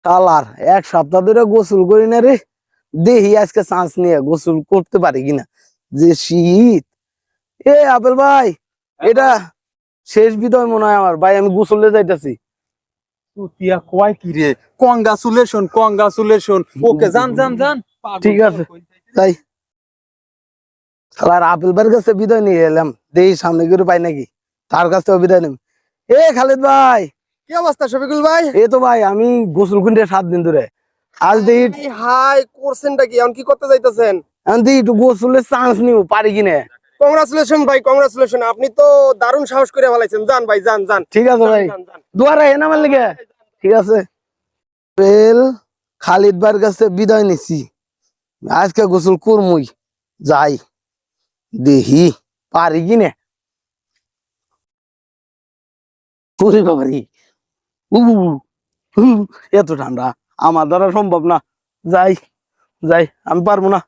Colour এক সপ্তাহ ধরে গোসল করি না রে, দেখি আজকে চান্স নিয়ে গোসল করতে পারি কিনা। যে শীত। এ আপেল ভাই, এটা শেষ বিদায় মনে হয় আমার ভাই, আমি গোসলে যাইতেছি। তুতিয়া কয় কি রে? Congratulation congratulation. ওকে যান যান যান। ঠিক আছে তাই। আর আপেল ভাইয়ের কাছে বিদায় নিয়ে এলাম, দেখি সামনে করে পাই নাকি, তার কাছ থেকে বিদায় নেব। এ খালিদ ভাই, কি অবস্থা শফিকুল ভাই? এই তো ভাই আমি গোসল কিনতে 7 দিন ধরে, আজ দেখি হাই করছেনটা কি, এখন কি করতে যাইতেছেন? একটু গোসলের চান্স নিব পারি কিনা। কংগ্রাচুলেশন ভাই, কংগ্রাচুলেশন, আপনি তো দারুণ সাহস করে ফেলাইছেন। যান ভাই, যান যান। ঠিক আছে ভাই, যান, যান। দুয়ারে হেন আমার লেগে। ঠিক আছে খালিদ ভাইয়ের কাছে বিদায় নিছি, আজকে গোসল করমুই, যাই দেখি পারি কিনে। পুরি বাবারি, এত ঠান্ডা আমার দ্বারা সম্ভব না, যাই যাই আমি পারবো না।